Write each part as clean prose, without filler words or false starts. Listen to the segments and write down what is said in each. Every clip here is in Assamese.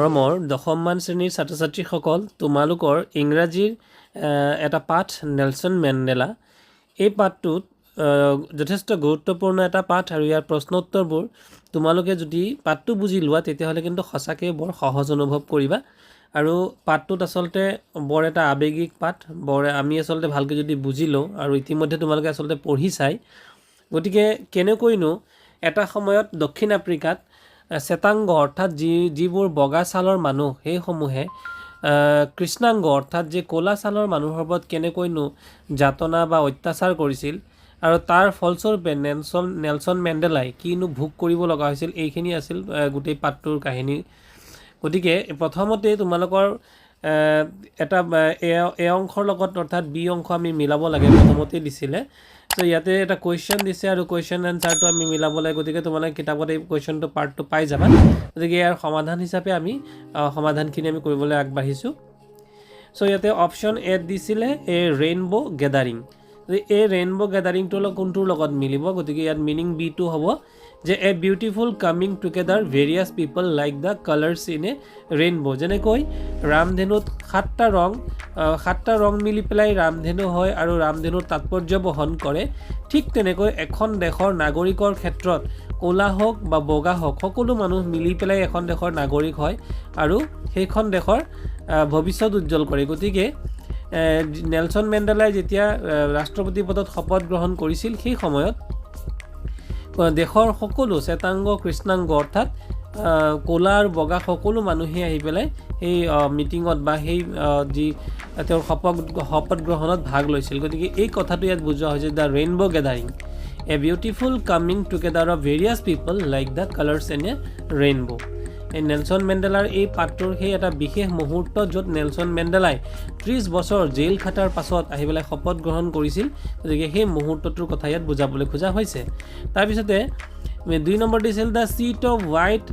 মৰমৰ দশমমান শ্ৰেণীৰ ছাত্ৰ ছাত্ৰীসকল তোমালোকৰ ইংৰাজীৰ এটা পাঠ নেলছন মেণ্ডেলা এই পাঠটোত যথেষ্ট গুৰুত্বপূৰ্ণ এটা পাঠ আৰু ইয়াৰ প্ৰশ্নোত্তৰবোৰ তোমালোকে যদি পাঠটো বুজি লোৱা তেতিয়াহ'লে কিন্তু সঁচাকৈ বৰ সহজ অনুভৱ কৰিবা আৰু পাঠটোত আচলতে বৰ এটা আৱেগিক পাঠ আমি আচলতে ভালকৈ যদি বুজি লওঁ আৰু ইতিমধ্যে তোমালোকে আচলতে পঢ়ি চাই গতিকে কেনেকৈনো এটা সময়ত দক্ষিণ আফ্ৰিকাত শ্বেতাংগ অৰ্থাৎ যিবোৰ বগা ছালৰ মানুহ সেইসমূহে কৃষ্ণাংগ অৰ্থাৎ যে ক'লা ছালৰ মানুহৰ ওপৰত কেনেকৈনো যাতনা বা অত্যাচাৰ কৰিছিল আৰু তাৰ ফলস্বৰূপে নেলছন মেণ্ডেলাই কিনো ভোগ কৰিব লগা হৈছিল এইখিনি আছিল গোটেই পাঠটোৰ কাহিনী গতিকে প্ৰথমতে তোমালোকৰ এটা এ অংশৰ লগত অৰ্থাৎ বি অংশ আমি মিলাব লাগে প্ৰথমতে দিছিলে তো ইয়াতে এটা কুৱেশ্যন দিছে আৰু কুৱেশ্যন এনচাৰটো আমি মিলাব লাগে গতিকে তোমালোকে কিতাপত এই কুৱেশ্যনটো পাৰ্টটো পাই যাবা গতিকে ইয়াৰ সমাধান হিচাপে আমি সমাধানখিনি আমি কৰিবলৈ আগবাঢ়িছোঁ চ' ইয়াতে অপশ্যন এ দিছিলে এ ৰেইনবো গেডাৰিং এই ৰেইনবো গেডাৰিংটো কোনটোৰ লগত মিলিব গতিকে ইয়াত মিনিং বিটো হ'ব যে a beautiful coming together various people like the colours in a rainbow যেনেকৈ ৰামধেনুত সাতটা ৰং মিলি পেলাই ৰামধেনু হয় আৰু ৰামধেনুৰ তাৎপৰ্য বহন কৰে ঠিক তেনেকৈ এখন দেশৰ নাগৰিকৰ ক্ষেত্ৰত ক'লা হওক বা বগা হওক সকলো মানুহ মিলি পেলাই এখন দেশৰ নাগৰিক হয় আৰু সেইখন দেশৰ ভৱিষ্যত উজ্জ্বল কৰে গতিকে নেলছন মেণ্ডেলাই যেতিয়া ৰাষ্ট্ৰপতি পদত শপত গ্ৰহণ কৰিছিল সেই সময়ত দেশৰ সকলো শ্বেতাংগ কৃষ্ণাংগ অৰ্থাৎ ক'লা আৰু বগা সকলো মানুহে আহি পেলাই সেই মিটিঙত বা সেই যি তেওঁৰ শপত গ্ৰহণত ভাগ লৈছিল গতিকে এই কথাটো ইয়াত বুজোৱা হৈছে the rainbow gathering a beautiful coming together of various people like the colours in a rainbow এই নেলছন মেণ্ডেলাৰ এই পাঠটোৰ সেই এটা বিশেষ মুহূৰ্ত য'ত নেলছন মেণ্ডেলাই 30 বছৰ জেইল খাটাৰ পাছত আহি পেলাই শপত গ্ৰহণ কৰিছিল গতিকে সেই মুহূৰ্তটোৰ কথা ইয়াত বুজাবলৈ খোজা হৈছে তাৰপিছতে 2 নম্বৰ দিছিল the seat of white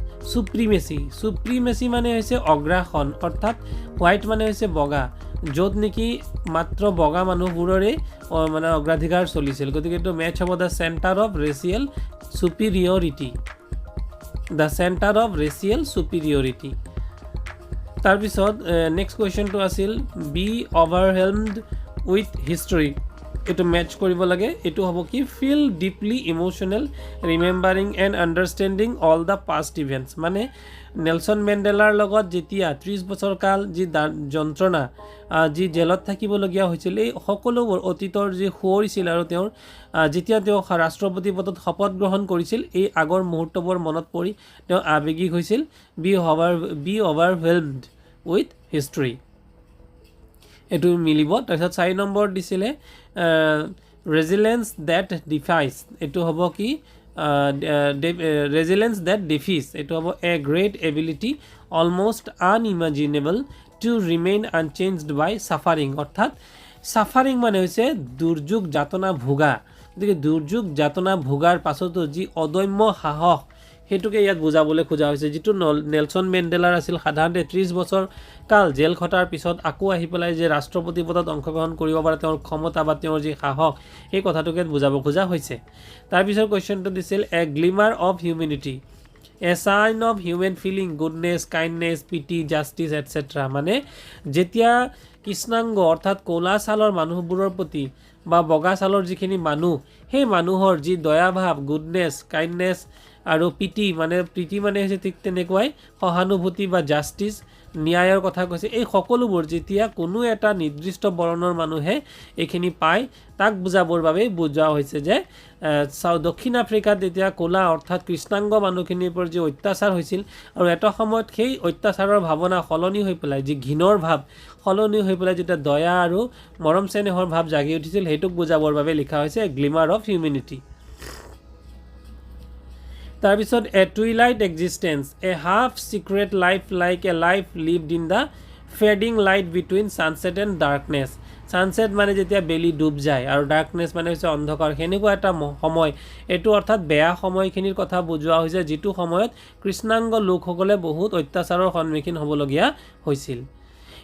supremacy মানে হৈছে অগ্ৰাসন অৰ্থাৎ হোৱাইট মানে হৈছে বগা য'ত নেকি মাত্ৰ বগা মানুহবোৰৰে মানে অগ্ৰাধিকাৰ চলিছিল গতিকে এইটো মেচ হ'ব the centre of racial superiority the center of racial superiority তাৰপিছত নেক্সট কুৱেশ্যনটো আছিল বি অভাৰহেলমড উইথ হিষ্টৰী এইটো মেচ কৰিব লাগে এইটো হ'ব কি feel deeply emotional remembering and understanding all the past events মানে নেলছন মেণ্ডেলাৰ লগত যেতিয়া 30 বছৰ কাল যি যন্ত্ৰণা যি জেলত থাকিবলগীয়া হৈছিল এই সকলোবোৰ অতীতৰ যি সোঁৱৰিছিল আৰু তেওঁৰ যেতিয়া তেওঁ ৰাষ্ট্ৰপতি পদত শপত গ্ৰহণ কৰিছিল এই আগৰ মুহূৰ্তবোৰ মনত পৰি তেওঁ আৱেগিক হৈছিল বি অভাৰৱেলমড উইথ হিষ্টৰী এইটো মিলিব তাৰপিছত 4 নম্বৰ দিছিলে ৰেজিলেঞ্চ ডেট ডিফাইজ এইটো হ'ব কি ৰেজিলেঞ্চ ডেট ডিফিজ এইটো হ'ব a great ability almost unimaginable to remain unchanged by suffering অৰ্থাৎ ছাফাৰিং মানে হৈছে দুৰ্যোগ যাতনা ভোগা গতিকে দুৰ্যোগ যাতনা ভোগাৰ পাছতো যি অদম্য সাহস সেইটোকে ইয়াত বুজাবলৈ খোজা হৈছে যিটো নেলছন মেণ্ডেলাৰ আছিল সাধাৰণতে 30 বছৰ কাল জেল খটাৰ পিছত আকৌ আহি পেলাই যে ৰাষ্ট্ৰপতি পদত অংশগ্ৰহণ কৰিব পাৰে তেওঁৰ ক্ষমতা বা তেওঁৰ যি সাহস এই কথাটোকে বুজাব খোজা হৈছে তাৰপিছত কুৱেশ্যনটো দিছিল a glimmer of humanity a sign of human feeling goodness kindness pity justice etcetera মানে যেতিয়া কৃষ্ণাংগ অৰ্থাৎ ক'লা ছালৰ মানুহবোৰৰ প্ৰতি বা বগা ছালৰ যিখিনি মানুহ সেই মানুহৰ যি দয়াভাৱ গুডনেছ কাইণ্ডনেছ আৰু প্ৰীতি মানে হৈছে ঠিক তেনেকুৱাই সহানুভূতি বা জাষ্টিছ ন্যায়ৰ কথা কৈছে এই সকলোবোৰ যেতিয়া কোনো এটা নিৰ্দিষ্ট বৰণৰ মানুহে এইখিনি পায় তাক বুজাবৰ বাবে বুজোৱা হৈছে যে দক্ষিণ আফ্ৰিকাত যেতিয়া ক'লা অৰ্থাৎ কৃষ্ণাংগ মানুহখিনিৰ ওপৰত যি অত্যাচাৰ হৈছিল আৰু এটা সময়ত সেই অত্যাচাৰৰ ভাৱনা সলনি হৈ পেলাই যি ঘিণৰ ভাৱ সলনি হৈ পেলাই যেতিয়া দয়া আৰু মৰম চেনেহৰ ভাৱ জাগি উঠিছিল সেইটোক বুজাবৰ বাবে লিখা হৈছে গ্লিমাৰ অফ হিউমেনিটি তাৰপিছত a twilight existence a half secret life like a life lived in the fading light between sunset and darkness sunset মানে যেতিয়া বেলি ডুব যায় আৰু ডাৰ্কনেছ মানে হৈছে অন্ধকাৰ সেনেকুৱা এটা সময় এইটো অৰ্থাৎ বেয়া সময়খিনিৰ কথা বুজোৱা হৈছে যিটো সময়ত কৃষ্ণাংগ লোকসকলে বহুত অত্যাচাৰৰ সন্মুখীন হ'বলগীয়া হৈছিল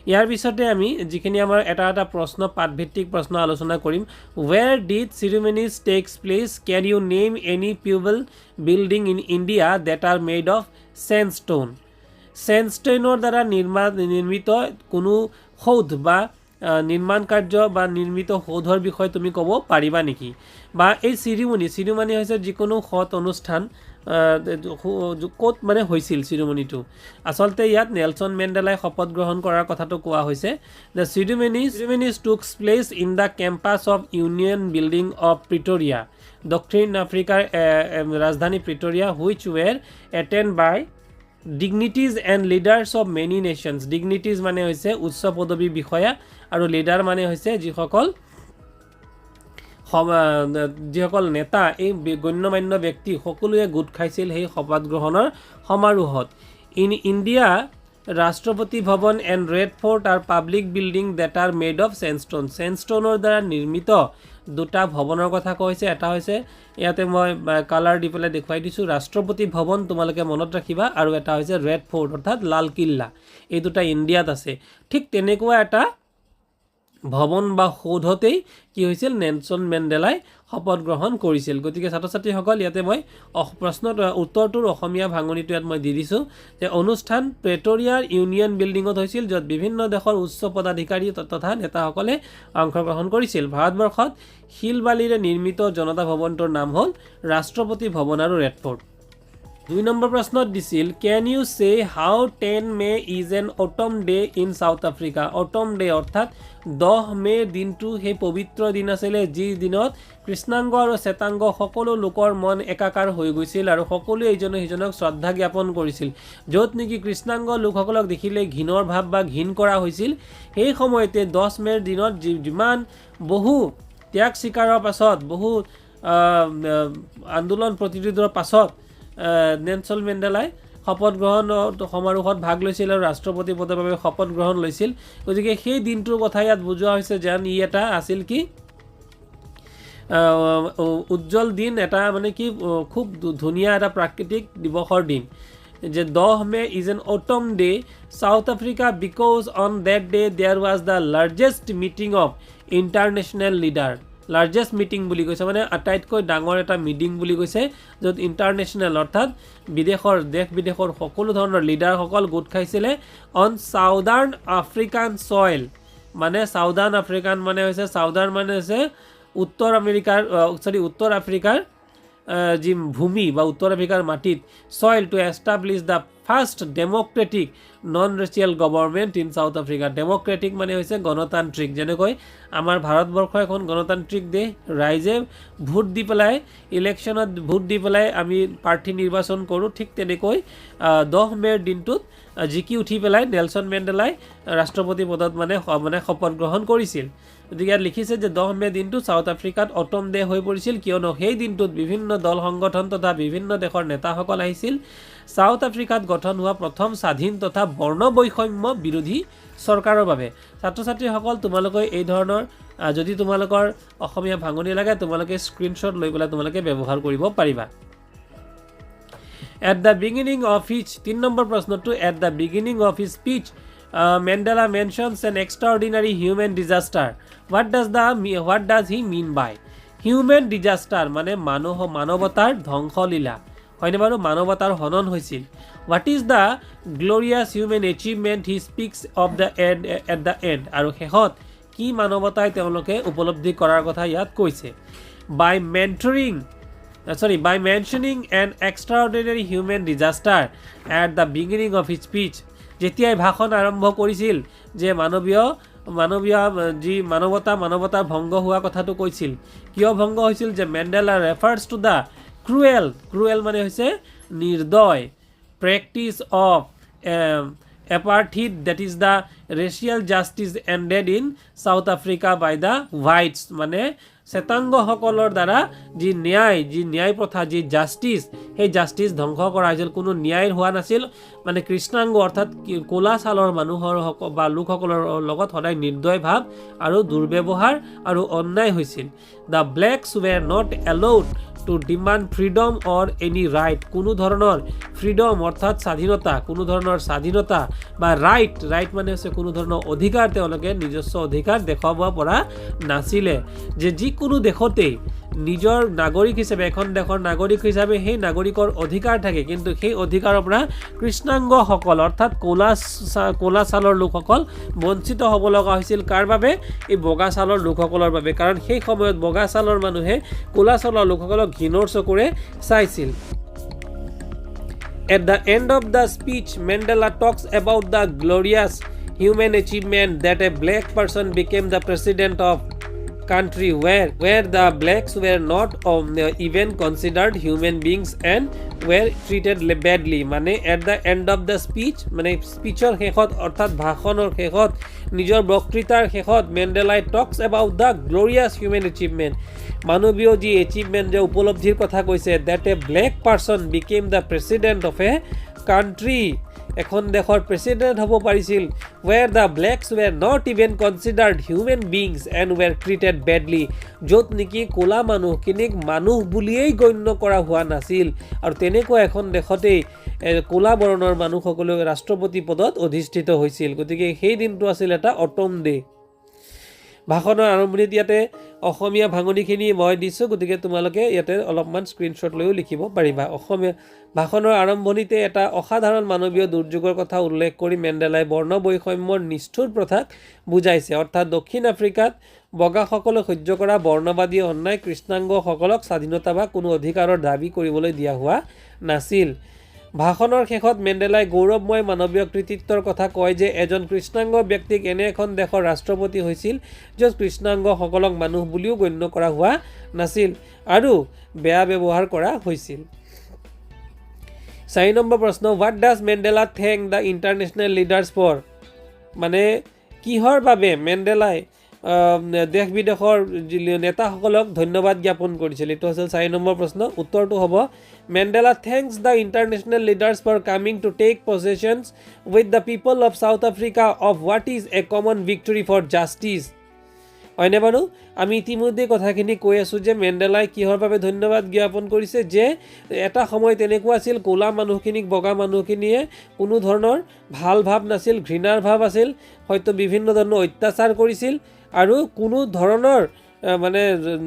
ইয়াৰ পিছতে আমি যিখিনি আমাৰ এটা প্ৰশ্ন পাঠভিত্তিক প্ৰশ্ন আলোচনা কৰিম where did ceremonies takes place can you name any pebble building in India that are made of sandstone চেণ্ডষ্টেইনৰ দ্বাৰা নিৰ্মিত কোনো সৌধ বা নিৰ্মাণ কাৰ্য বা নিৰ্মিত সৌধৰ বিষয়ে তুমি ক'ব পাৰিবা নেকি বা এই চিৰিমনি হৈছে যিকোনো সৎ অনুষ্ঠান ক'ত মানে হৈছিল চিৰিমনিটো আচলতে ইয়াত নেলছন মেণ্ডেলাই শপত গ্ৰহণ কৰাৰ কথাটো কোৱা হৈছে the ceremonies took place in the campus of union building of Pretoria দক্ষিণ আফ্ৰিকাৰ ৰাজধানী Pretoria which were attend by dignitaries and leaders of many nations dignitaries মানে হৈছে উচ্চ পদবী বিষয়া আৰু লিডাৰ মানে হৈছে যিসকল নেতা এই গণ্যমান্য ব্যক্তি সকলোৱে গোট খাইছিল সেই শপত গ্ৰহণৰ সমাৰোহত in India Rashtrapati Bhavan and red fort are public building that are made of চেণ্ডষ্টোনৰ দ্বাৰা নিৰ্মিত দুটা ভৱনৰ কথা কৈছে এটা হৈছে ইয়াতে মই কালাৰ দি পেলাই দেখুৱাই দিছোঁ ৰাষ্ট্ৰপতি ভৱন তোমালোকে মনত ৰাখিবা আৰু এটা হৈছে ৰেড ফৰ্ট অৰ্থাৎ লাল কিল্লা এই দুটা ইণ্ডিয়াত আছে ঠিক তেনেকুৱা এটা ভৱন বা সৌধতেই কি হৈছিল নেলছন মেণ্ডেলাই শপত গ্ৰহণ কৰিছিল গতিকে ছাত্ৰ ছাত্ৰীসকল ইয়াতে মই প্ৰশ্নৰ উত্তৰটোৰ অসমীয়া ভাঙনিটো ইয়াত মই দি দিছোঁ যে অনুষ্ঠান প্ৰেটৰিয়াৰ ইউনিয়ন বিল্ডিঙত হৈছিল য'ত বিভিন্ন দেশৰ উচ্চ পদাধিকাৰী তথা নেতাসকলে অংশগ্ৰহণ কৰিছিল ভাৰতবৰ্ষত শিল বালিৰে নিৰ্মিত জনতা ভৱনটোৰ নাম হ'ল ৰাষ্ট্ৰপতি ভৱন আৰু ৰেড ফৰ্ট 2 নম্বৰ প্ৰশ্নত দিছিল can you say how 10 May is an autumn day in South Africa autumn day অৰ্থাৎ 10 মে দিনটো সেই পবিত্ৰ দিন আছিলে যি দিনত কৃষ্ণাংগ আৰু শ্বেতাংগ সকলো লোকৰ মন একাকাৰ হৈ গৈছিল আৰু সকলোৱে ইজনে সিজনক শ্ৰদ্ধা জ্ঞাপন কৰিছিল য'ত নেকি কৃষ্ণাংগ লোকসকলক দেখিলে ঘিনৰ ভাৱ বা ঘিন কৰা হৈছিল সেই সময়তে 10 মেৰ দিনত যিমান বহু ত্যাগ স্বীকাৰৰ পাছত বহু আন্দোলন প্ৰতিৰোধৰ পাছত নেলছন মেণ্ডেলাই শপত গ্ৰহণ সমাৰোহত ভাগ লৈছিল আৰু ৰাষ্ট্ৰপতি পদৰ বাবে শপত গ্ৰহণ লৈছিল গতিকে সেই দিনটোৰ কথা ইয়াত বুজোৱা হৈছে যেন ই এটা আছিল কি উজ্জ্বল দিন এটা মানে কি খুব ধুনীয়া এটা প্ৰাকৃতিক দিৱসৰ দিন যে 10 May is an autumn day South Africa because on that day there was the largest meeting of international leader largest meeting বুলি কৈছে মানে আটাইতকৈ ডাঙৰ এটা মিটিং বুলি কৈছে য'ত ইণ্টাৰনেশ্যনেল অৰ্থাৎ দেশ বিদেশৰ সকলো ধৰণৰ লিডাৰসকল গোট খাইছিলে অন চাউদাৰ্ণ আফ্ৰিকান ছইল মানে চাউদাৰ্ণ আফ্ৰিকান মানে হৈছে চাউদাৰ্ণ মানে হৈছে উত্তৰ আফ্ৰিকাৰ যি ভূমি বা উত্তৰ আফ্ৰিকাৰ মাটিত soil to establish the first democratic non racial government in South Africa democratic মানে হৈছে গণতান্ত্ৰিক যেনেকৈ আমাৰ ভাৰতবৰ্ষ এখন গণতান্ত্ৰিক দেশ ৰাইজে ভোট দি পেলাই ইলেকশ্যনত ভোট দি পেলাই আমি প্ৰাৰ্থী নিৰ্বাচন কৰোঁ ঠিক তেনেকৈ 10 মেৰ দিনটোত জিকি উঠি পেলাই নেলছন মেণ্ডেলাই ৰাষ্ট্ৰপতি পদত মানে শপত গ্ৰহণ কৰিছিল গতিকে ইয়াত লিখিছে যে 10 মে দিনটো সাউথ আফ্ৰিকাত অটম ডে হৈ পৰিছিল কিয়নো সেই দিনটোত বিভিন্ন দল সংগঠন তথা বিভিন্ন দেশৰ নেতাসকল আহিছিল সাউথ আফ্ৰিকাত গঠন হোৱা প্ৰথম স্বাধীন তথা বৰ্ণ বৈষম্য বিৰোধী চৰকাৰৰ বাবে ছাত্ৰ ছাত্ৰীসকল তোমালোকে এই ধৰণৰ যদি তোমালোকৰ অসমীয়া ভাঙনি লাগে তোমালোকে স্ক্ৰীনশ্বট লৈ পেলাই তোমালোকে ব্যৱহাৰ কৰিব পাৰিবা At the beginning of each 3 number প্ৰশ্নটো at the beginning of his speech Mandela mentions an extraordinary human disaster what does he mean by human disaster মানে মানৱতাৰ ধ্বংসলীলা হয়নে বাৰু মানৱতাৰ হনন হৈছিল what is the glorious human achievement he speaks of the end at the end আৰু শেষত কি মানৱতাই তেওঁলোকে উপলব্ধি কৰাৰ কথা ইয়াত কৈছে by mentioning an extraordinary human disaster at the beginning of his speech যেতিয়াই ভাষণ আৰম্ভ কৰিছিল যে মানৱতা ভংগ হোৱা কথাটো কৈছিল কিয় ভংগ হৈছিল যে Mandela refers to the cruel মানে হৈছে নিৰ্দয় practice of apartheid that is the racial justice ended in South Africa by the whites মানে শ্বেতাংগসকলৰ দ্বাৰা যি ন্যায় প্ৰথা যি জাষ্টিছ সেই জাষ্টিছ ধ্বংস কৰা হৈছিল কোনো ন্যায় হোৱা নাছিল মানে কৃষ্ণাংগ অৰ্থাৎ ক'লা ছালৰ মানুহৰ বা লোকসকলৰ লগত সদায় নিৰ্দয় ভাৱ আৰু দুৰ্ব্যৱহাৰ আৰু অন্যায় হৈছিল the blacks were not allowed to demand freedom or any right কোনো ধৰণৰ ফ্ৰীডম অৰ্থাৎ স্বাধীনতা কোনো ধৰণৰ স্বাধীনতা বা ৰাইট মানে হৈছে কোনো ধৰণৰ অধিকাৰ তেওঁলোকে নিজস্ব অধিকাৰ দেখাব পৰা নাছিলে যে যিকোনো দেশতেই নিজৰ নাগৰিক হিচাপে এখন দেশৰ নাগৰিক হিচাপে সেই নাগৰিকৰ অধিকাৰ থাকে কিন্তু সেই অধিকাৰৰ পৰা কৃষ্ণাংগসকল অৰ্থাৎ ক'লা ছালৰ লোকসকল বঞ্চিত হ'ব লগা হৈছিল কাৰ বাবে এই বগা ছালৰ লোকসকলৰ বাবে কাৰণ সেই সময়ত বগা ছালৰ মানুহে ক'লা ছালৰ লোকসকলক ঘিণৰ চকুৰে চাইছিল At the end of the speech, Mandela talks about the glorious human achievement that a black person became the president of country where the blacks were not even considered human beings and were treated badly. মানে at the end of the speech, মানে স্পিচৰ শেষত অৰ্থাৎ ভাষণৰ শেষত নিজৰ বক্তৃতাৰ শেষত মেণ্ডেলাই talks about the glorious human achievement. মানৱীয় যি এচিভমেণ্ট যে উপলব্ধিৰ কথা কৈছে that a black person became the president of a country এখন দেশৰ প্ৰেসিডেন্ট হ'ব পাৰিছিল where the blacks were not even considered human beings and were treated badly য'ত নেকি কোলা মানুহখিনিক মানুহ বুলিয়েই গণ্য কৰা হোৱা নাছিল আৰু তেনেকুৱা এখন দেশতেই কোলা বৰণৰ মানুহসকলক ৰাষ্ট্ৰপতি পদত অধিষ্ঠিত হৈছিল গতিকে সেই দিনটো আছিল এটা অটম ডে ভাষণৰ আৰম্ভণিত ইয়াতে অসমীয়া ভাঙনিখিনি মই দিছোঁ গতিকে তোমালোকে ইয়াতে অলপমান স্ক্ৰীনশ্বট লৈও লিখিব পাৰিবা অসমীয়া ভাষণৰ আৰম্ভণিতে এটা অসাধাৰণ মানৱীয় দুৰ্যোগৰ কথা উল্লেখ কৰি মেণ্ডেলাই বৰ্ণ বৈষম্যৰ নিষ্ঠুৰ প্ৰথাক বুজাইছে অৰ্থাৎ দক্ষিণ আফ্ৰিকাত বগাসকলক সহ্য কৰা বৰ্ণবাদী অন্যায় কৃষ্ণাংগসকলক স্বাধীনতা বা কোনো অধিকাৰৰ দাবী কৰিবলৈ দিয়া হোৱা নাছিল ভাষণৰ শেষত মেণ্ডেলাই গৌৰৱময় মানৱীয় কৃতিত্বৰ কথা কয় যে এজন কৃষ্ণাংগ ব্যক্তিক এনে এখন দেশৰ ৰাষ্ট্ৰপতি হৈছিল য'ত কৃষ্ণাংগসকলক মানুহ বুলিও গণ্য কৰা হোৱা নাছিল আৰু বেয়া ব্যৱহাৰ কৰা হৈছিল 4 নম্বৰ প্ৰশ্ন what does Mandela thank the international leaders for মানে কিহৰ বাবে মেণ্ডেলাই দেশ বিদেশৰ নেতাসকলক ধন্যবাদ জ্ঞাপন কৰিছিল এটো আছিল 4 নম্বৰ প্ৰশ্ন উত্তৰটো হ'ব Mandela thanks the international leaders for coming to take possessions with the people of South Africa of what is a common victory for justice হয়নে বাৰু আমি ইতিমধ্যে কথাখিনি কৈ আছো যে মেণ্ডেলাই কিহৰ বাবে ধন্যবাদ জ্ঞাপন কৰিছে যে এটা সময় তেনেকুৱা আছিল কোলা মানুহখিনিক বগা মানুহখিনিয়ে কোনো ধৰণৰ ভাল ভাৱ নাছিল ঘৃণাৰ ভাৱ আছিল হয়তো বিভিন্ন ধৰণৰ অত্যাচাৰ কৰিছিল আৰু কোনো ধৰণৰ মানে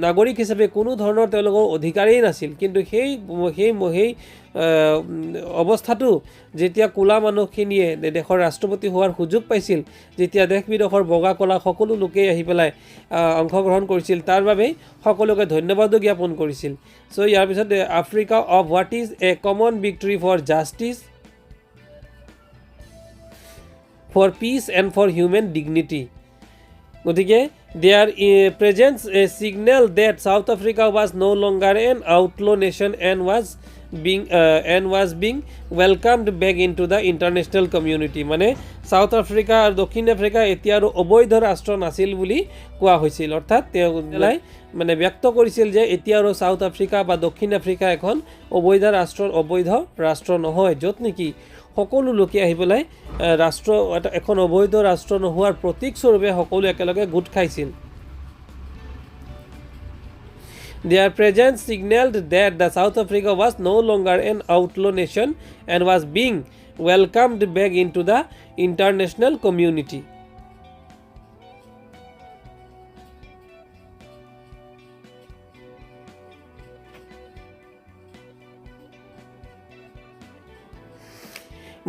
নাগৰিক হিচাপে কোনো ধৰণৰ তেওঁলোকৰ অধিকাৰেই নাছিল কিন্তু সেই অৱস্থাটো যেতিয়া কোলা মানুহখিনিয়ে দেশৰ ৰাষ্ট্ৰপতি হোৱাৰ সুযোগ পাইছিল যেতিয়া দেশ বিদেশৰ বগা কলা সকলো লোকে আহি পেলাই অংশগ্ৰহণ কৰিছিল তাৰ বাবে সকলোকে ধন্যবাদ জ্ঞাপন কৰিছিল সো ইয়াৰ পিছত Africa of what is a common victory for justice for peace and for human dignity গতিকে their presence signaled that South Africa was no longer an outlaw nation and was being welcomed back into the international community মানে সাউথ আফ্ৰিকা আৰু দক্ষিণ আফ্ৰিকা এতিয়া আৰু অবৈধ ৰাষ্ট্ৰ নাছিল বুলি কোৱা হৈছিল অৰ্থাৎ তেওঁলাই মানে ব্যক্ত কৰিছিল যে এতিয়া আৰু সাউথ আফ্ৰিকা বা দক্ষিণ আফ্ৰিকা এখন অবৈধ ৰাষ্ট্ৰ নহয় য'ত নেকি সকলো লোকে আহি পেলাই ৰাষ্ট্ৰ এখন অবৈধ ৰাষ্ট্ৰ নোহোৱাৰ প্ৰতীক স্বৰূপে সকলো একেলগে গোট খাইছিল Their presence signaled that the South Africa was no longer an outlaw nation and was being welcomed back into the international community.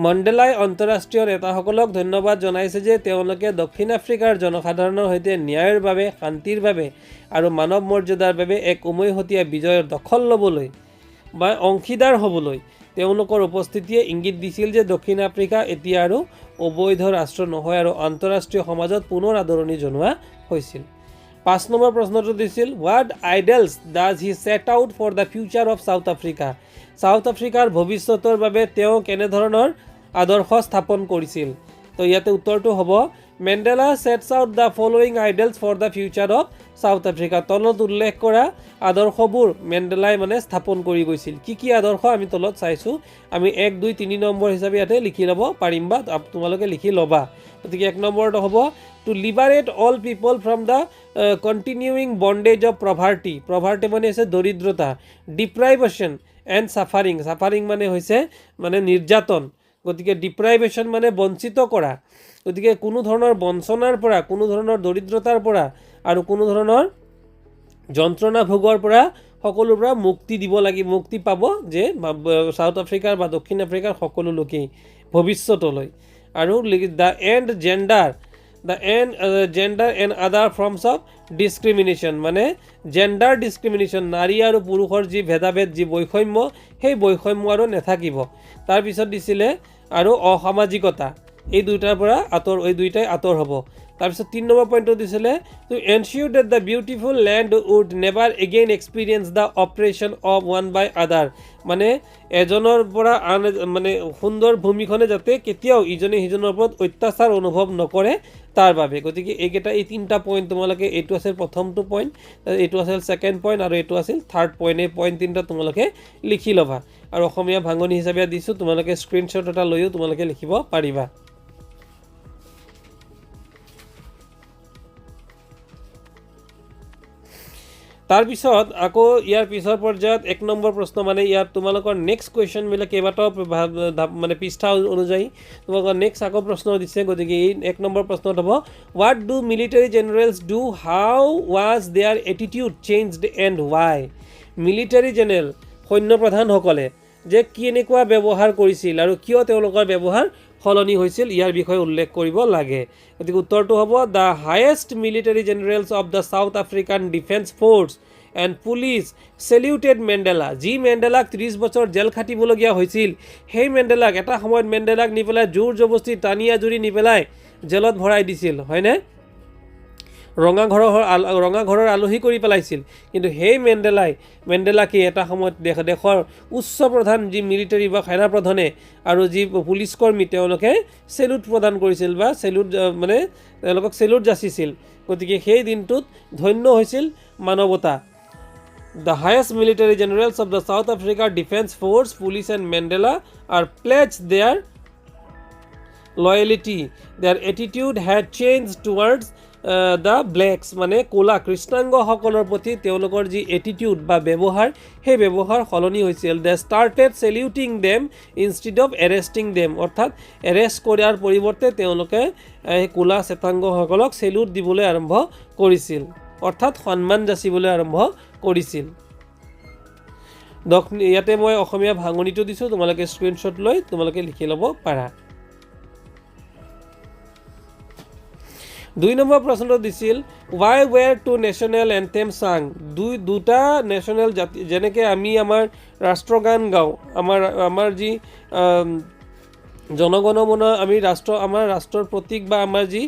মণ্ডেলাই অন্তৰাষ্ট্ৰীয় নেতাসকলক ধন্যবাদ জনাইছে যে তেওঁলোকে দক্ষিণ আফ্ৰিকাৰ জনসাধাৰণৰ সৈতে ন্যায়ৰ বাবে শান্তিৰ বাবে আৰু মানৱ মৰ্যাদাৰ বাবে এক উমৈহতীয়া বিজয়ৰ দখল ল'বলৈ বা অংশীদাৰ হ'বলৈ তেওঁলোকৰ উপস্থিতিয়ে ইংগিত দিছিল যে দক্ষিণ আফ্ৰিকা এতিয়া আৰু অবৈধ ৰাষ্ট্ৰ নহয় আৰু আন্তঃৰাষ্ট্ৰীয় সমাজত পুনৰ আদৰণি জনোৱা হৈছিল 5 নম্বৰ প্ৰশ্নটো দিছিল what ideals does he set out for the future of South Africa South আফ্ৰিকাৰ ভৱিষ্যতৰ বাবে তেওঁ কেনে ধৰণৰ আদৰ্শ স্থাপন কৰিছিল তো ইয়াতে উত্তৰটো হ'ব Mandela sets out the following ideals for the future of South Africa তলত উল্লেখ কৰা আদৰ্শবোৰ মেণ্ডেলাই মানে স্থাপন কৰি গৈছিল কি আদৰ্শ আমি তলত চাইছোঁ আমি 1 2 3 নম্বৰ হিচাপে ইয়াতে লিখি ল'ব পাৰিম বা তোমালোকে লিখি ল'বা গতিকে 1 নম্বৰটো হ'ব to liberate all people from the continuing bondage of poverty মানে আছে দৰিদ্ৰতা deprivation এণ্ড সাফাৰিং সাফাৰিং মানে হৈছে মানে নিৰ্যাতন গতিকে ডিপ্ৰাইভেশ্যন মানে বঞ্চিত কৰা গতিকে কোনো ধৰণৰ বঞ্চনাৰ পৰা কোনো ধৰণৰ দৰিদ্ৰতাৰ পৰা আৰু কোনো ধৰণৰ যন্ত্ৰণা ভোগৰ পৰা সকলোৰ পৰা মুক্তি দিব লাগিব মুক্তি পাব যে সাউথ আফ্ৰিকাৰ বা দক্ষিণ আফ্ৰিকাৰ সকলো লোকেই ভৱিষ্যতলৈ আৰু the and gender and other forms of discrimination মানে জেণ্ডাৰ ডিছক্ৰিমিনেশ্যন নাৰী আৰু পুৰুষৰ যি ভেদাভেদ যি বৈষম্য সেই বৈষম্য আৰু নাথাকিব তাৰপিছত দিছিলে আৰু অসামাজিকতা এই দুইটাৰ পৰা এই দুইটাই আঁতৰ হ'ব তাৰপিছত 3 নম্বৰ পইণ্টটো দিছিলে to ensure that the beautiful land would never again experience the oppression of one by other মানে এজনৰ পৰা আন মানে সুন্দৰ ভূমিখনে যাতে কেতিয়াও ইজনে সিজনৰ ওপৰত অত্যাচাৰ অনুভৱ নকৰে তাৰ বাবে গতিকে এইকেইটা এই 3টা পইণ্ট তোমালোকে এইটো আছিল প্ৰথমটো পইণ্ট এইটো আছিল ছেকেণ্ড পইণ্ট আৰু এইটো আছিল থাৰ্ড পইণ্ট এই পইণ্ট 3টা তোমালোকে লিখি ল'বা আৰু অসমীয়া ভাঙনি হিচাপে দিছোঁ তোমালোকে স্ক্ৰীনশ্বট এটা লৈও তোমালোকে লিখিব পাৰিবা তাৰপিছত আকৌ ইয়াৰ পিছৰ পৰ্যায়ত 1 নম্বৰ প্ৰশ্ন মানে ইয়াত তোমালোকৰ নেক্সট কুৱেশ্যনবিলাক কেইবাটাও মানে পৃষ্ঠা অনুযায়ী তোমালোকৰ নেক্সট আকৌ প্ৰশ্ন দিছে গতিকে এই 1 নম্বৰ প্ৰশ্নত হ'ব what do military generals do how was their attitude changed and why military general সৈন্য প্ৰধানসকলে যে কেনেকুৱা ব্যৱহাৰ কৰিছিল আৰু কিয় তেওঁলোকৰ ব্যৱহাৰ সলনি হৈছিল ইয়াৰ বিষয়ে উল্লেখ কৰিব লাগে গতিকে উত্তৰটো হ'ব the highest military generals of the South African defence force and police saluted Mandela যি মেণ্ডেলাক 30 বছৰ জেল খাটিবলগীয়া হৈছিল সেই মেণ্ডেলাক এটা সময়ত মেণ্ডেলাক নি পেলাই জোৰ জবস্তি টানি আজুৰি নি পেলাই জেলত ভৰাই দিছিল হয়নে ৰঙা ঘৰৰ আলহী কৰি পেলাইছিল কিন্তু সেই মেণ্ডেলাকে এটা সময়ত দেশৰ উচ্চ প্ৰধান যি মিলিটাৰী বা সেনা প্ৰধানে আৰু যি পুলিচ কৰ্মী তেওঁলোকে চেলুট প্ৰদান কৰিছিল বা চেলুট মানে তেওঁলোকক চেলুট যাচিছিল গতিকে সেই দিনটোত ধন্য হৈছিল মানৱতা The highest military generals of the South Africa Defence Force, Police and Mandela are pledged their loyalty. Their attitude had changed towards the blacks মানে কোলা কৃষ্ণাংগ সকলৰ প্ৰতি তেওঁলোকৰ যি এটিটিউড বা ব্যৱহাৰ সেই ব্যৱহাৰ সলনি হৈছিল they started saluting them instead of arresting them অৰ্থাৎ এৰেষ্ট কৰাৰ পৰিৱৰ্তে তেওঁলোকে এই কোলা শ্বেতাংগ সকলক সেলুট দিবলৈ আৰম্ভ কৰিছিল অৰ্থাৎ সন্মান যাচিবলৈ আৰম্ভ কৰিছিল ইয়াতে মই অসমীয়া ভাঙনিটো দিছোঁ তোমালোকে স্ক্ৰীনশ্বট লৈ তোমালোকে লিখি ল'ব পাৰা 2 নম্বৰ প্ৰশ্নটো দিছিল why were two national anthem sung দুটা নেশ্যনেল জাতি যেনেকৈ আমি আমাৰ ৰাষ্ট্ৰগান গাওঁ আমাৰ যি জনগণমন আমি আমাৰ ৰাষ্ট্ৰৰ প্ৰতীক বা আমাৰ যি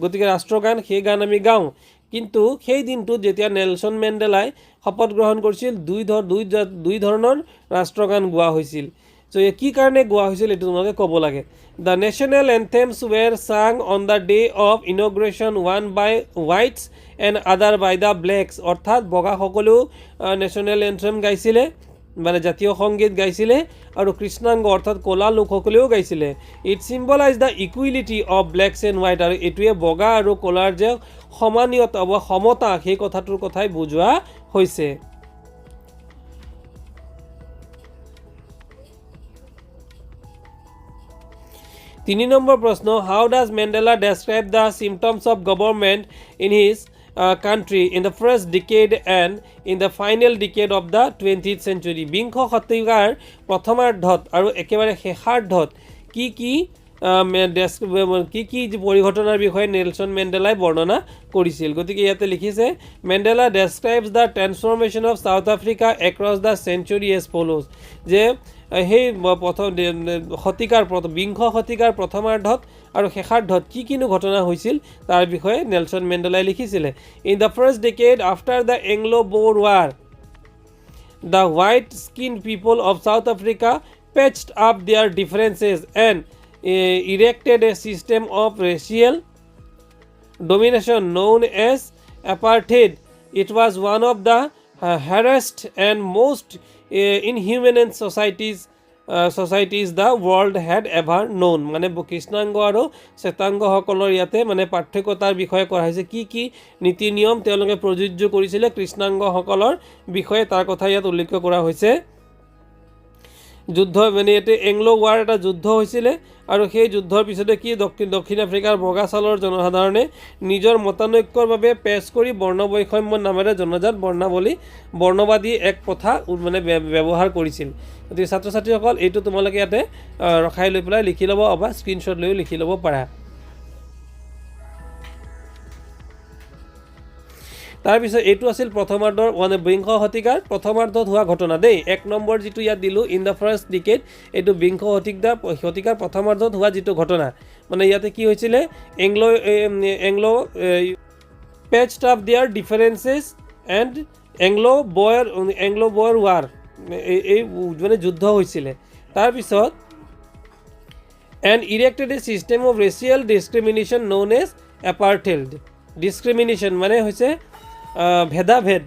গতিকে ৰাষ্ট্ৰগান সেই গান আমি গাওঁ কিন্তু সেই দিনটোত যেতিয়া নেলছন মেণ্ডেলাই শপত গ্ৰহণ কৰিছিল দুই ধৰণৰ ৰাষ্ট্ৰগান গোৱা হৈছিল So কি কাৰণে গোৱা হৈছিল এটো তোমাকে ক'ব লাগে The national anthems were sung on the day of inauguration one by whites and other by the blacks অৰ্থাৎ বগা সকলো ন্যাশনাল এন্থেম গাইছিলে মানে জাতীয় সংগীত গাইছিলে আৰু কৃষ্ণাংগ অৰ্থাৎ কোলা লোকসকলেও গাইছিলে it symbolise the equality of blacks and white আৰু এটোৱে বগা আৰু কোলাৰ যে সমানীয়তা বা সমতা সেই কথাটোৰ কথাই বুজোৱা হৈছে 3 নম্বৰ প্ৰশ্ন how does Mandela describe the symptoms of government in his country in the first decade and in the final decade of the 20th century বিংশ শতিকাৰ প্ৰথমাৰ্ধত আৰু একেবাৰে শেষাৰ্ধত কি পৰিঘটনাৰ বিষয়ে নেলছন মেণ্ডেলাই বৰ্ণনা কৰিছিল গতিকে ইয়াতে লিখিছে Mandela describes the transformation of South Africa across the century as follows যে সেই প্ৰথম বিংশ শতিকাৰ প্ৰথমাৰ্ধত আৰু শেষাৰ্ধত কিনো ঘটনা হৈছিল তাৰ বিষয়ে নেলছন মেণ্ডেলাই লিখিছিলে in the first decade after the Anglo Boer war the white skinned people of South Africa patched up their differences and erected a system of racial domination known as apartheid. It was one of the harassed and most inhumane societies the world had ever known. মানে কৃষ্ণাংগ আৰু শ্বেতাংগ সকলৰ ইয়াতে মানে পাৰ্থক্যতাৰ বিষয়ে কৰা হৈছে কি নীতি নিয়ম তেওঁলোকে প্ৰযোজ্য কৰিছিলে কৃষ্ণাংগ সকলৰ বিষয়ে তাৰ কথা ইয়াত উল্লেখ কৰা হৈছে যুদ্ধ মানে এতে এংলো ওয়াৰ এটা যুদ্ধ হৈছিলে আৰু সেই যুদ্ধৰ পিছতে কি দক্ষিণ আফ্ৰিকাৰ বগা ছালৰ জনসাধাৰণে নিজৰ মতানৈক্যৰ বাবে পেছ কৰি বৰ্ণবৈষম্য নামেৰে জনজাত বৰ্ণবাদী এক প্ৰথা মানে ব্যৱহাৰ কৰিছিল গতিকে ছাত্ৰ ছাত্ৰীসকল এইটো তোমালোকে ইয়াতে ৰখাই লৈ পেলাই লিখি ল'ব অবা স্ক্ৰীনশ্বট লৈও লিখি ল'ব পাৰা তাৰপিছত এইটো আছিল প্ৰথমাৰ্ধৰ মানে বিংশ শতিকাৰ প্ৰথমাৰ্ধত হোৱা ঘটনা দেই 1 নম্বৰ যিটো ইয়াত দিলোঁ ইন দ্য ফাৰ্ষ্ট ডিকেড এইটো বিংশ শতিকাৰ প্ৰথমাৰ্ধত হোৱা যিটো ঘটনা মানে ইয়াতে কি হৈছিলে Anglo patched up their differences and Anglo Boer war এই মানে যুদ্ধ হৈছিলে তাৰপিছত and erected a system of racial discrimination known as apartheid discrimination মানে হৈছে ভেদাভেদ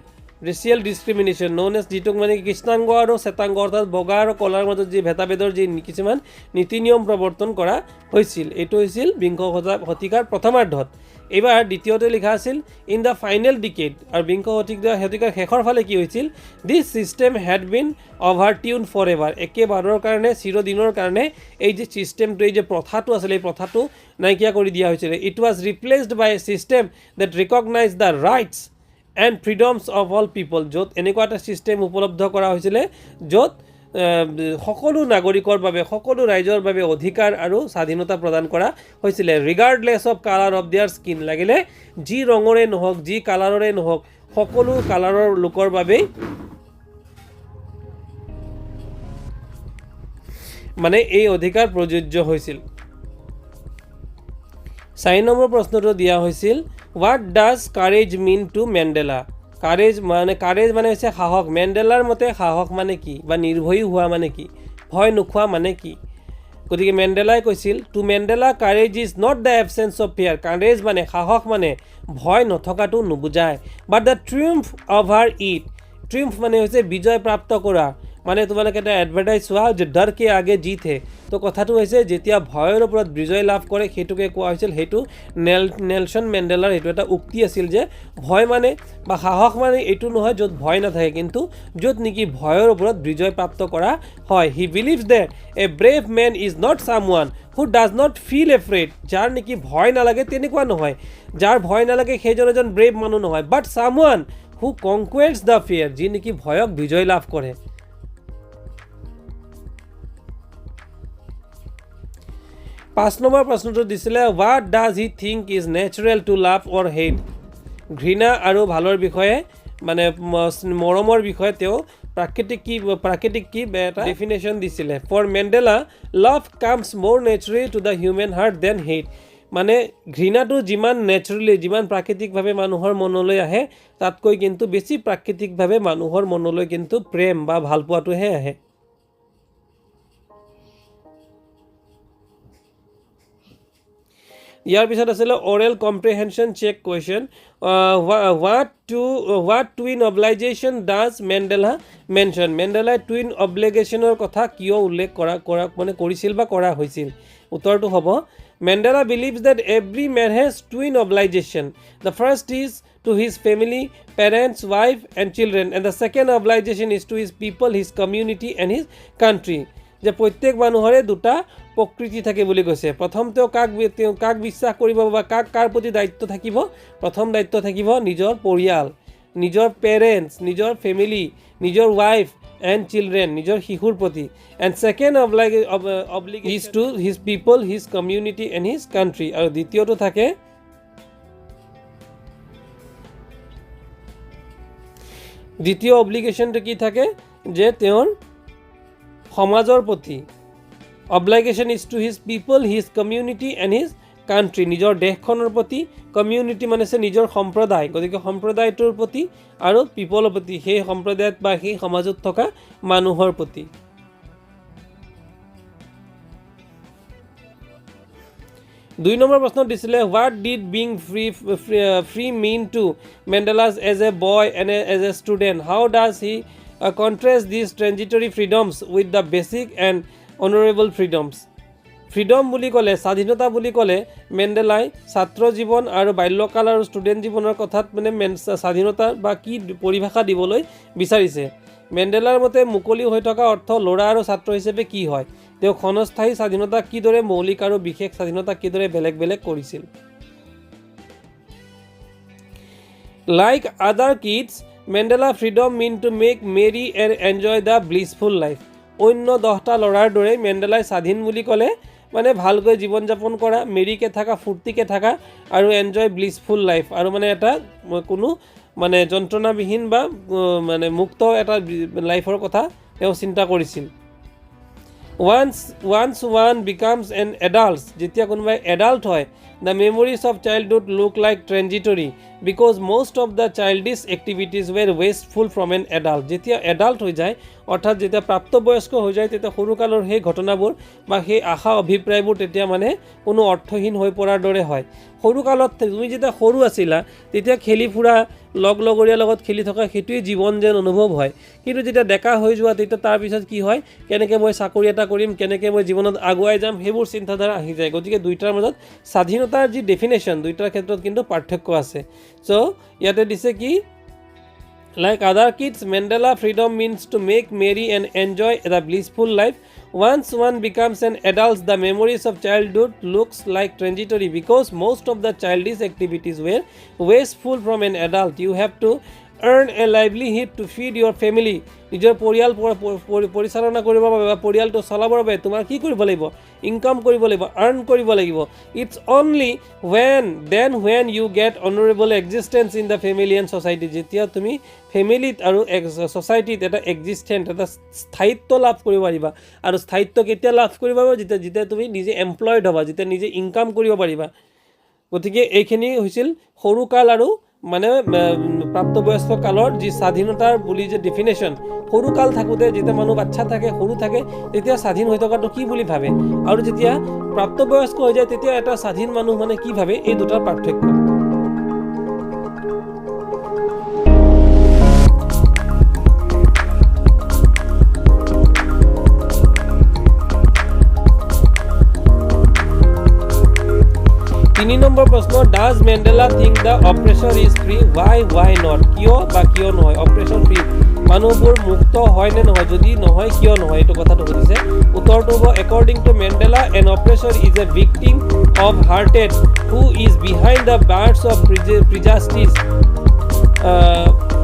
ৰেচিয়েল ডিছক্ৰিমিনেশ্যন ন'ন এজ যিটোক মানে কৃষ্ণাংগ আৰু শ্বেতাংগ অৰ্থাৎ বগা আৰু কলাৰ মাজত যি ভেদাভেদৰ যি কিছুমান নীতি নিয়ম প্ৰৱৰ্তন কৰা হৈছিল এইটো হৈছিল বিংশ শতিকাৰ প্ৰথমাৰ্ধত এইবাৰ দ্বিতীয়তে লিখা আছিল ইন দ্য ফাইনেল ডিকেড আৰু বিংশ শতিকাৰ শেষৰ ফালে কি হৈছিল this system had been overturned for ever একেবাৰৰ কাৰণে চিৰদিনৰ কাৰণে এই যে ছিষ্টেমটো এই যে প্ৰথাটো আছিলে এই প্ৰথাটো নাইকিয়া কৰি দিয়া হৈছিলে it was replaced by a system that recognise the rights and freedoms of all people য'ত এনেকুৱা এটা ছিষ্টেম উপলব্ধ কৰা হৈছিলে য'ত সকলো নাগৰিকৰ বাবে সকলো ৰাইজৰ বাবে অধিকাৰ আৰু স্বাধীনতা প্ৰদান কৰা হৈছিলে regardless of colour of their skin লাগিলে যি ৰঙৰে নহওক যি কালাৰৰে নহওক সকলো কালাৰৰ লোকৰ বাবেই মানে এই অধিকাৰ প্ৰযোজ্য হৈছিল 4 নম্বৰ প্ৰশ্নটো দিয়া হৈছিল what does courage mean to Mandela courage মানে হৈছে সাহস মেণ্ডেলাৰ মতে সাহস মানে কি বা নিৰ্ভয়ী হোৱা মানে কি ভয় নোখোৱা মানে কি গতিকে মেণ্ডেলাই কৈছিল to Mandela courage is not the absence of fear courage মানে সাহস মানে ভয় নথকাটো নুবুজায় but the triumph over it triumph মানে হৈছে বিজয় প্ৰাপ্ত কৰা মানে তোমালোকে এটা এডভাৰটাইজ চোৱা যে ডৰ কে আগে জিত হে তো কথাটো হৈছে যেতিয়া ভয়ৰ ওপৰত বিজয় লাভ কৰে সেইটোকে কোৱা হৈছিল সেইটো নেলছন মেণ্ডেলাৰ এইটো এটা উক্তি আছিল যে ভয় মানে বা সাহস মানে এইটো নহয় য'ত ভয় নাথাকে কিন্তু য'ত নেকি ভয়ৰ ওপৰত বিজয় প্ৰাপ্ত কৰা হয় he believes that a brave man is not someone who does not feel afraid যাৰ নেকি ভয় নালাগে তেনেকুৱা নহয় যাৰ ভয় নালাগে সেইজন এজন ব্ৰেভ মানুহ নহয় বাট ছামৱান হু কনকুৱেৰ্ছ দ্য ফিয়াৰ যি নেকি ভয়ক বিজয় লাভ কৰে 5 নম্বৰ প্ৰশ্নটো দিছিলে what does he think is natural to love or hate ঘৃণা আৰু ভালৰ বিষয়ে মানে মৰমৰ বিষয়ে তেওঁ প্ৰাকৃতিক কি এটা ডেফিনেশ্যন দিছিলে for Mandela love comes more naturally to the human heart than hate মানে ঘৃণাটো যিমান নেচাৰেলি যিমান প্ৰাকৃতিকভাৱে মানুহৰ মনলৈ আহে তাতকৈ কিন্তু বেছি প্ৰাকৃতিকভাৱে মানুহৰ মনলৈ কিন্তু প্ৰেম বা ভাল পোৱাটোহে আহে ইয়াৰ পিছত আছিলে oral comprehension check question what twin obligation does Mandela mention মেণ্ডেলাই টুইন অব্লিগেশ্যনৰ কথা কিয় উল্লেখ মানে কৰিছিল বা কৰা হৈছিল উত্তৰটো হ'ব Mandela believes that every man has twin obligation the first is to his family parents wife and children and the second obligation is to his people his community and his country যে প্ৰত্যেক মানুহৰে দুটা প্ৰকৃতি থাকে বুলি কৈছে প্ৰথম তেওঁ কাক বিশ্বাস কৰিব বা কাৰ প্ৰতি দায়িত্ব থাকিব প্ৰথম দায়িত্ব থাকিব নিজৰ পৰিয়াল নিজৰ পেৰেণ্টছ নিজৰ ফেমিলি নিজৰ ৱাইফ এণ্ড চিলড্ৰেন নিজৰ শিশুৰ প্ৰতি and second obligation is to his people his community and his country আৰু দ্বিতীয়টো থাকে দ্বিতীয় অব্লিগেশ্যনটো কি থাকে যে তেওঁৰ সমাজৰ প্ৰতি obligation is to his people his community and his country নিজৰ দেশখনৰ প্ৰতি কমিউনিটি মানে হৈছে নিজৰ সম্প্ৰদায় গতিকে সম্প্ৰদায়টোৰ প্ৰতি আৰু পিপলৰ প্ৰতি সেই সম্প্ৰদায়ত বা সেই সমাজত থকা মানুহৰ প্ৰতি 2 নম্বৰ প্ৰশ্ন দিছিলে what did being free mean to Mandela's as a boy and as a student how does he contrast these transitory freedoms with the basic and honorable freedoms freedom বুলি ক'লে স্বাধীনতা বুলি ক'লে মেণ্ডেলাই ছাত্ৰ জীৱন আৰু বাল্যকাল আৰু ষ্টুডেণ্ট জীৱনৰ কথাত মানে স্বাধীনতা বা কি পৰিভাষা দিবলৈ বিচাৰিছে মেণ্ডেলাৰ মতে মুকলি হৈ থকা অৰ্থ ল'ৰা আৰু ছাত্ৰ হিচাপে কি হয় তেওঁ ক্ষণস্থায়ী স্বাধীনতা কিদৰে মৌলিক আৰু বিশেষ স্বাধীনতা কিদৰে বেলেগ বেলেগ কৰিছিল Like other kids, Mandela freedom mean to make merry and enjoy the blissful life. অন্য 10টা লৰাৰ দৰে মেণ্ডেলাই স্বাধীন বুলি ক'লে মানে ভালকৈ জীৱন যাপন কৰা মেৰিকে থাকা ফুৰ্তিকে থাকা আৰু এনজয় ব্লিছফুল লাইফ আৰু মানে এটা কোনো মানে যন্ত্ৰণাবিহীন বা মানে মুক্ত এটা লাইফৰ কথা তেওঁ চিন্তা কৰিছিল once one becomes an adult যেতিয়া কোনোবাই এডাল্ট হয় the memories of childhood look like transitory because most of the childish activities were wasteful from an adult যেতিয়া এডাল্ট হৈ যায় অৰ্থাৎ যেতিয়া প্ৰাপ্তবয়স্ক হৈ যায় তেতিয়া সৰুকালৰ সেই ঘটনাবোৰ বা সেই আশা অভিপ্ৰায়বোৰ তেতিয়া মানে কোনো অৰ্থহীন হৈ পৰাৰ দৰে হয় সৰুকালত তুমি যেতিয়া সৰু আছিলা তেতিয়া খেলি ফুৰা লগৰীয়াৰ লগত খেলি থকা হেতুই জীৱন যেন অনুভৱ হয় কিন্তু যেতিয়া ডেকা হৈ যোৱা তেতিয়া তাৰ পিছত কি হয় কেনেকৈ মই চাকৰি এটা কৰিম কেনেকৈ মই জীৱনত আগুৱাই যাম সেইবোৰ চিন্তাধাৰা আহি যায় গতিকে দুইটাৰ মাজত স্বাধীনতাৰ যি ডেফিনেশ্যন দুইটাৰ ক্ষেত্ৰত কিন্তু পাৰ্থক্য আছে সো ইয়াতে দিছে কি Like other kids, Mandela freedom means to make merry and enjoy the blissful life. Once one becomes an adult, the memories of childhood looks like transitory because most of the childish activities were wasteful from an adult. You have to earn a livelihood to feed your family. নিজৰ পৰিয়াল পৰিচালনা কৰিব বাবে বা পৰিয়ালটো চলাবৰ বাবে তোমাৰ কি কৰিব লাগিব ইনকাম কৰিব লাগিব আৰ্ন কৰিব লাগিব it's only when you get honorable existence in the family and society যেতিয়া তুমি ফেমিলিত আৰু সোসাইটিত এটা এক্সিস্টেন্ট এটা স্থায়িত্ব লাভ কৰিব পাৰিবা আৰু স্থায়িত্ব কেতিয়া লাভ কৰিবা যেতিয়া তুমি নিজে এমপ্লয়েড হ'বা যেতিয়া নিজে ইনকাম কৰিব পাৰিবা গতিকে এইখিনি হৈছিল সৰুকাল আৰু মানে প্ৰাপ্তবয়স্ক কালৰ যি স্বাধীনতাৰ বুলি যে ডেফিনেশ্যন সৰুকাল থাকোঁতে যেতিয়া মানুহ বাচ্চা থাকে সৰু থাকে তেতিয়া স্বাধীন হৈ থকাটো কি বুলি ভাবে আৰু যেতিয়া প্ৰাপ্তবয়স্ক হৈ যায় তেতিয়া এটা স্বাধীন মানুহ মানে কি ভাবে এই দুটাৰ পাৰ্থক্য তিনি নম্বৰ প্ৰশ্ন does Mandela think the অপ্ৰেছৰ is free why not কিয় বা কিয় নহয় অপ্ৰেছৰ ফ্ৰী মানুহবোৰ মুক্ত হয় নে নহয় যদি নহয় কিয় নহয় এইটো কথাটো সুধিছে উত্তৰটো হ'ব according to Mandela an oppressor is a victim of hearted who is behind the bars of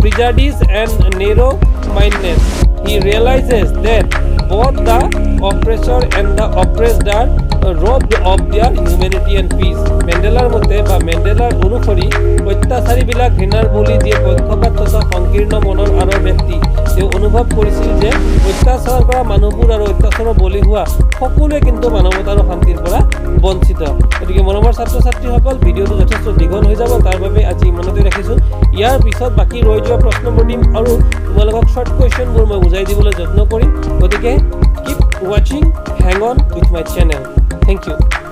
prejudice and narrow mindedness he realizes that both the oppressor and the oppressed are robbed of their humanity and peace মেণ্ডেলাৰ মতে বা মেণ্ডেলাৰ অনুসৰি অত্যাচাৰীবিলাক ঘৃণাৰ বুলি যিয়ে পক্ষপাত তথা সংকীৰ্ণ মনৰ আঁৰৰ ব্যক্তি তেওঁ অনুভৱ কৰিছিল যে অত্যাচাৰ কৰা মানুহবোৰ আৰু অত্যাচাৰৰ বলি হোৱা সকলোৱে কিন্তু মানৱতা আৰু শান্তিৰ পৰা বঞ্চিত গতিকে মৰমৰ ছাত্ৰ ছাত্ৰীসকল ভিডিঅ'টো যথেষ্ট দীঘল হৈ যাব তাৰ বাবে আজি ইমানতে ৰাখিছোঁ ইয়াৰ পিছত বাকী ৰৈ যোৱা প্ৰশ্নবোৰ দিম আৰু তোমালোকক শ্বৰ্ট কুৱেশ্যনবোৰ মই বুজাই দিবলৈ যত্ন কৰিম গতিকে keep watching hang on with my channel thank you